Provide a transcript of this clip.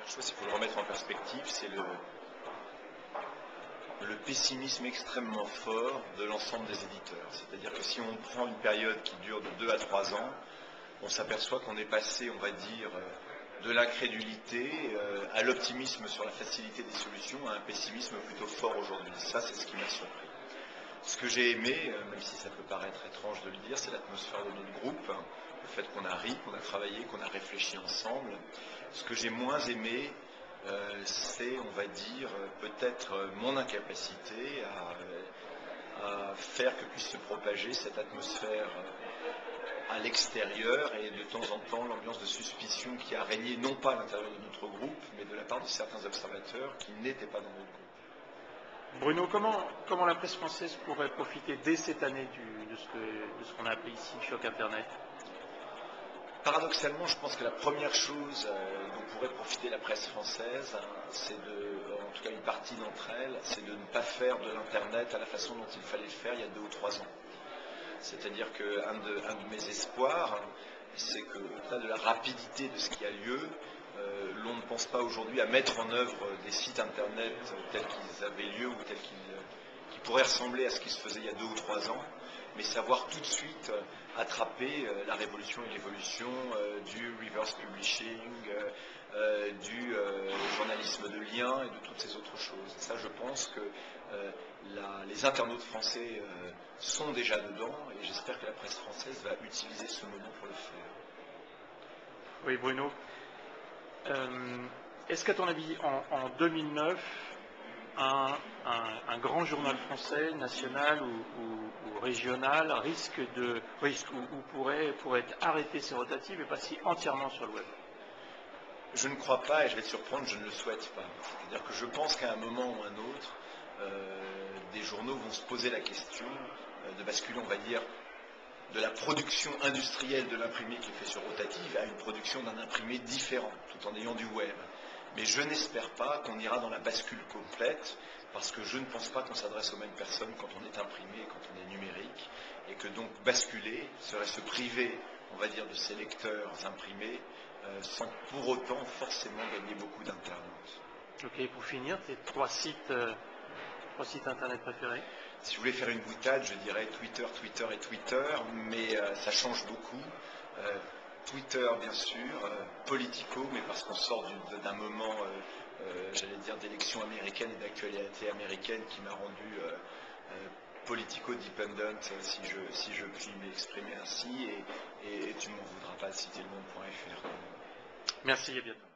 Je sais pas s'il faut le remettre en perspective, c'est le pessimisme extrêmement fort de l'ensemble des éditeurs. C'est-à-dire que si on prend une période qui dure de 2 à 3 ans, on s'aperçoit qu'on est passé, on va dire, de l'incrédulité à l'optimisme sur la facilité des solutions, à un pessimisme plutôt fort aujourd'hui. Ça, c'est ce qui m'a surpris. Ce que j'ai aimé, même si ça peut paraître étrange de le dire, c'est l'atmosphère de notre groupe, hein, le fait qu'on a ri, qu'on a travaillé, qu'on a réfléchi ensemble. Ce que j'ai moins aimé, c'est, on va dire, peut-être mon incapacité à faire que puisse se propager cette atmosphère à l'extérieur et de temps en temps l'ambiance de suspicion qui a régné non pas à l'intérieur de notre groupe, mais de la part de certains observateurs qui n'étaient pas dans notre groupe. Bruno, comment la presse française pourrait profiter dès cette année de ce qu'on a appelé ici choc Internet? Paradoxalement, je pense que la première chose dont pourrait profiter la presse française, c'est en tout cas une partie d'entre elles, c'est de ne pas faire de l'Internet à la façon dont il fallait le faire il y a 2 ou 3 ans. C'est-à-dire qu'un de mes espoirs, c'est qu'au-delà de la rapidité de ce qui a lieu, l'on ne pense pas aujourd'hui à mettre en œuvre des sites Internet tels qu'ils avaient lieu ou tels qui pourraient ressembler à ce qui se faisait il y a 2 ou 3 ans, mais savoir tout de suite attraper la révolution et l'évolution du reverse publishing, du journalisme de lien et de toutes ces autres choses. Et ça, je pense que les internautes français sont déjà dedans et j'espère que la presse française va utiliser ce moment pour le faire. Oui, Bruno. Est-ce qu'à ton avis, en 2009, un grand journal français, national ou régional, pourrait arrêter ses rotatives et passer entièrement sur le web? Je ne crois pas, et je vais te surprendre, je ne le souhaite pas. C'est-à-dire que je pense qu'à un moment ou un autre, des journaux vont se poser la question de basculer, on va dire, de la production industrielle de l'imprimé qui est fait sur rotative à une production d'un imprimé différent, tout en ayant du web. Mais je n'espère pas qu'on ira dans la bascule complète, parce que je ne pense pas qu'on s'adresse aux mêmes personnes quand on est imprimé et quand on est numérique, et que donc basculer serait se priver, on va dire, de ces lecteurs imprimés, sans pour autant forcément gagner beaucoup d'internautes. Ok, pour finir, tes 3 sites internet préférés? Si je voulais faire une boutade, je dirais Twitter, Twitter et Twitter, mais ça change beaucoup. Twitter, bien sûr, Politico, mais parce qu'on sort d'un moment, j'allais dire, d'élection américaine et d'actualité américaine qui m'a rendu politico-dependent, si je puis m'exprimer ainsi, et tu ne m'en voudras pas de citer le monde.fr. Merci, à bientôt.